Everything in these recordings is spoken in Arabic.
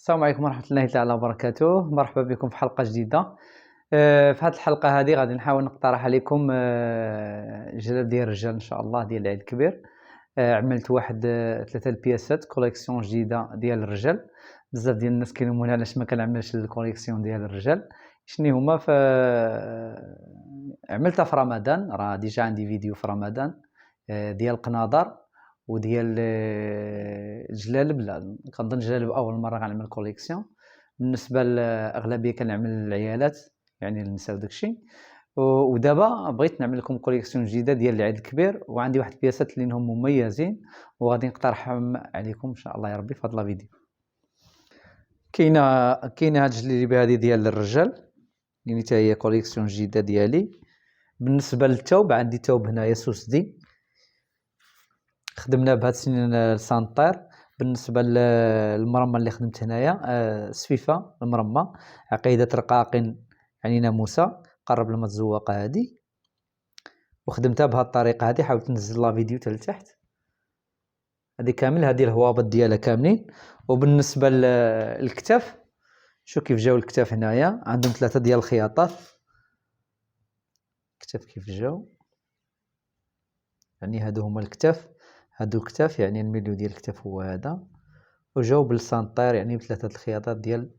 السلام عليكم ورحمة الله تعالى وبركاته. مرحبا بكم في حلقة جديدة. في هذه الحلقة هذه غادي نحاول نقترح عليكم جلاب ديال الرجال إن شاء الله ديال العيد الكبير. عملت واحد 3 البياسات كوليكسيون جديدة ديال الرجال. بزاف ديال الناس كيلوموني علاش ما كنعملش الكوليكسيون ديال الرجال. شنو هما عملتها في رمضان، راه ديجا عندي فيديو في رمضان ديال القناضر وديال الجلالب. لا كنظن الجلالب اول مره غنعمل كوليكسيون. بالنسبه للاغلبيه كنعمل العيالات يعني النساء وداكشي. ودابا بغيت نعمل لكم كوليكسيون جديده ديال العيد الكبير، وعندي واحد البياسات اللي هم مميزين وغادي نقترحهم عليكم ان شاء الله يا ربي في هذا الفيديو. كاينه هاد الجليبه هذه ديال الرجال اللي حتى هي كوليكسيون جديده ديالي. بالنسبه للثوب عندي ثوب هنايا سوسدي خدمنا بهاد السنين السانطير. بالنسبه للمرمى اللي خدمت هنايا سفيفه المرمى عقيده رقاق يعني ناموسه قرب لما تزوقه هذه، وخدمتها بهاد الطريقه هذه. حاولت ننزل لا فيديو حتى لتحت هذه كامل، هذه الهوابط ديالها كاملين. وبالنسبه للكتاف شوف كيف جاو الكتاف هنايا، عندهم 3 ديال الخياطات. كتاف كيف جاو يعني هادو هما الكتاف، هادو الكتاف يعني الميليو ديال الكتاف هو هذا، وجاو بالسانطير يعني ب3 الخياطات ديال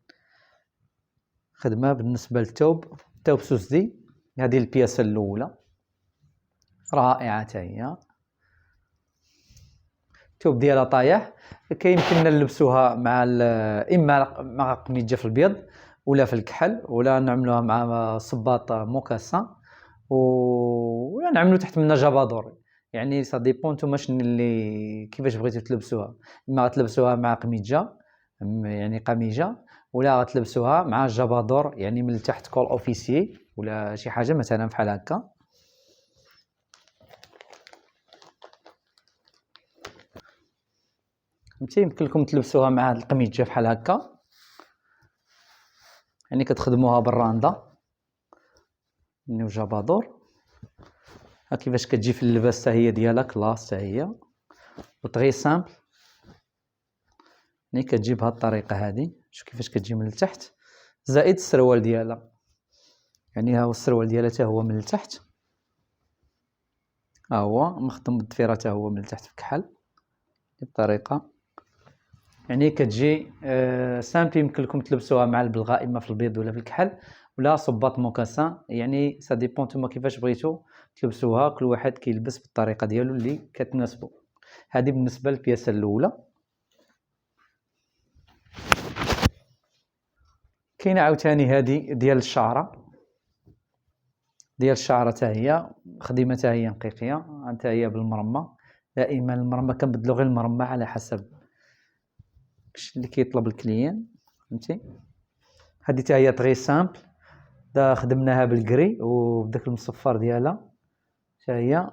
خدمه. بالنسبه للثوب سوسدي، هذه البياسه الاولى رائعه حتى هي. الثوب ديالها طايح، كيمكننا نلبسوها مع اما مع قميجه في البيض ولا في الكحل، ولا نعملوها مع صباط موكاسان، ولا نعملو تحت منها جبادور. يعني سا ديبون نتوما شنو اللي كيفاش بغيتو تلبسوها. اما غتلبسوها مع قميجه يعني قميجه، ولا غتلبسوها مع جبادور يعني من التحت كول اوفيسيي ولا شي حاجه مثلا بحال هكا. فهمتي يمكن لكم تلبسوها مع هاد القميجه بحال هكا، يعني كتخدموها بالراندا يعني جبادور. ها كيفاش كتجي في اللباس حتى هي ديالها كلاس حتى هي وطغي سامبل. يعني كتجي بهاد الطريقه هذه، شوف كيفاش كتجي من التحت، زائد السروال ديالها. يعني ها هو السروال ديالها حتى هو من التحت، ها هو مخدوم بالضفيره حتى هو من التحت بكحل بطريقه. يعني كتجي سامبل. يمكن لكم تلبسوها مع البلغاء اما في البيض ولا في الكحل ولا صباط موكاسان، يعني سا ديبون نتوما كيفاش بغيتو تلبسوها، كل واحد كيلبس بالطريقه ديالو اللي كتناسبو. هذه بالنسبه للبياسه الاولى. كاينه عاوتاني هذه ديال الشعره، حتى هي خدمه حتى هي نقيقيه، حتى هي بالمرمى. دائما المرمى كنبدلو غير المرمى على حسب اللي كيطلب الكليان، فهمتي. هذه حتى هي طغي سامبل، دا خدمناها بالكري وبداك المصفر ديالها حتى هي.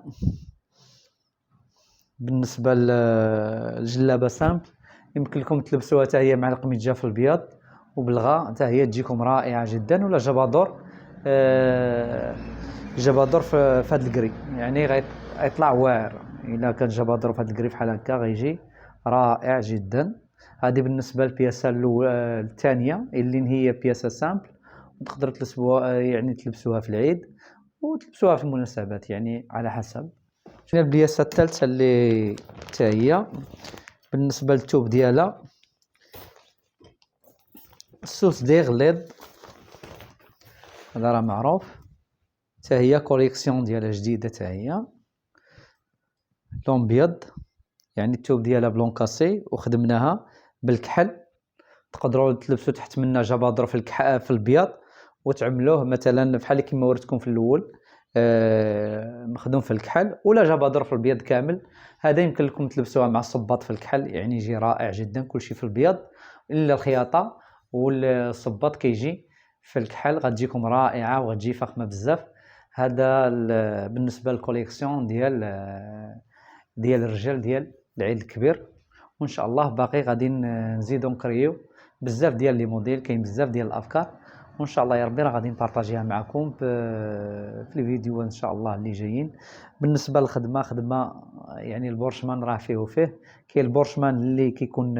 بالنسبه للجلابه سامبل يمكن لكم تلبسوها حتى هي مع القميجه في البيض وبالغا حتى هي تجيكم رائعه جدا، ولا جبادور جبادور في هذا الكري يعني غيطلع واعر. الا كان جبادور في هذا الكري بحال هكا غيجي رائع جدا. هذه بالنسبه للبياسه الثانيه اللي هي بياسه سامبل، وتقدروا تلبسوها يعني تلبسوها في العيد وتلبسوها في المناسبات يعني على حسب. شنو البياسه الثالثه اللي حتى هي بالنسبه للثوب ديالها السوس دي غليظ، هذا راه معروف. حتى هي كوليكسيون ديالها جديده، حتى هي لون بيض يعني الثوب ديالها بلون كاسي وخدمناها بالكحل. تقدروا تلبسوا تحت منها جبادر في البيض وتعملوه مثلا بحال كما وريتكم في الاول مخدوم في الكحل، ولا جبادر في البيض كامل. هذا يمكن لكم تلبسوها مع الصباط في الكحل يعني يجي رائع جدا كلشي في البيض، الا الخياطه والصباط كيجي في الكحل غتجيكم رائعه وغتجي فخمه بزاف. هذا بالنسبه للكوليكسيون ديال الرجال ديال العيد الكبير. وان شاء الله باقي غادي نزيدو نكريو بزاف ديال لي موديل، كاين بزاف ديال الافكار، وان شاء الله يا ربي راه غادي نبارطاجيها معكم في الفيديو ان شاء الله اللي جايين. بالنسبه للخدمه يعني البورشمان راه فيه وفيه. كاين البورشمان اللي كيكون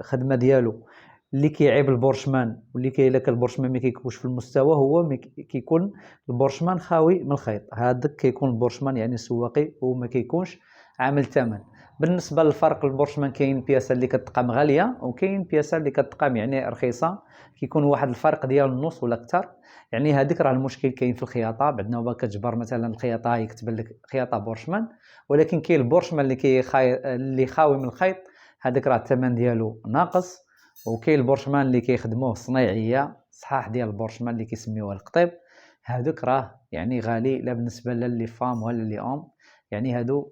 خدمه ديالو اللي كيعيب البورشمان واللي الا كان البورشمان ما كيكونش في المستوى هو كيكون البورشمان خاوي من الخيط. هذاك كيكون البورشمان يعني سواقي وما كيكونش عامل ثمن. بالنسبه للفرق البورشمان كاين بياسه اللي كتقام غاليه وكاين بياسه اللي كتقام يعني رخيصه، كيكون واحد الفرق ديال النص ولا اكثر. يعني هذيك راه المشكل كاين في الخياطه. بعدنا هو كتجبر مثلا الخياطه يكتب لك خياطه بورشمان، ولكن كاين البورشمان اللي خاوي من الخيط، هذاك راه الثمن ديالو ناقص. وكاين البورشمان اللي كيخدموه صنايعيه صحاح ديال البورشمان اللي كيسميوه القطيب، هذوك راه يعني غالي لا بالنسبه لا لي فام ولا لي اوم. يعني هادو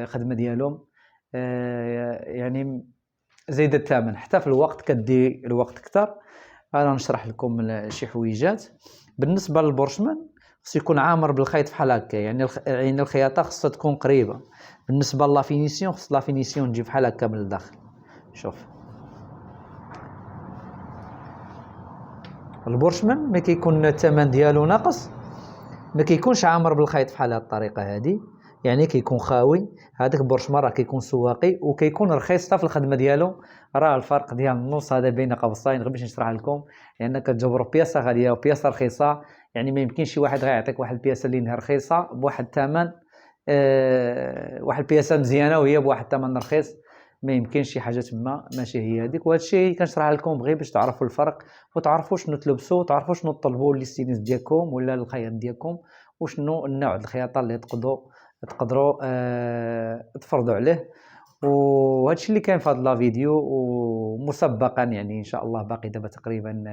خدمه ديالهم يعني زايد الثمن، حتى في الوقت كدي الوقت اكثر. انا نشرح لكم شي حويجات. بالنسبه للبورشمان خصو يكون عامر بالخيط بحال هكا، يعني يعني الخياطه خصها تكون قريبه. بالنسبه لا فينيسيون خص لا فينيسيون تجي بحال هكا من الداخل. شوف البورشمان ما كيكون الثمن ديالو ناقص، ما كيكونش عامر بالخيط بحال هاد الطريقه هادي، يعني كيكون خاوي. هذاك البورشمان راه كيكون سواقي وكيكون رخيص حتى في الخدمه ديالو. راه الفرق ديال النص هذا بين قوسين غير باش نشرح لكم، لان يعني كتجبروا بياسه غاليه وبياسه رخيصه. يعني ما يمكنش شي واحد غيعطيك واحد البياسه اللي رخيصه بواحد الثمن، واحد البياسه مزيانه وهي بواحد الثمن رخيص. ما يمكنش شي حاجه تما ماشي هي هذيك. وهذا الشيء كنشرح لكم غير باش تعرفوا الفرق وتعرفوا شنو تلبسوا وتعرفوا شنو تطلبوا للستيليست ديالكم ولا الخياط ديالكم، وشنو النوع د الخياطه اللي تقدروا تفرضوا عليه. وهذا الشيء اللي كاين في هذا الفيديو. ومسبقا يعني ان شاء الله باقي دابا تقريبا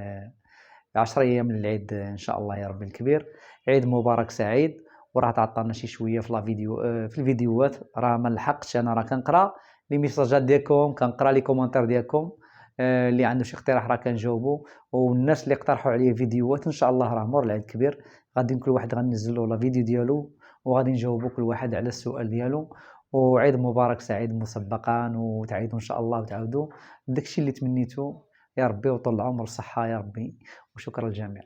10 ايام من العيد ان شاء الله يا ربي الكبير. عيد مبارك سعيد. وراه تعطلنا شي شويه في الفيديو في الفيديوهات، راه ما لحقتش. انا راه كنقرا لي ميساجات ديالكم، كنقرا لي كومونتير ديالكم. اللي عنده شي اقتراح راه كنجاوبو. والناس اللي اقترحوا عليا فيديوهات ان شاء الله راه مور العيد الكبير غادي كل واحد غنزلوا لا فيديو ديالو وغادي نجاوبوا كل واحد على السؤال ديالو. وعيد مبارك سعيد مسبقا، وتعيدوا ان شاء الله وتعاودوا داكشي اللي تمنيتو يا ربي، وطول العمر الصحه يا ربي. وشكرا للجميع.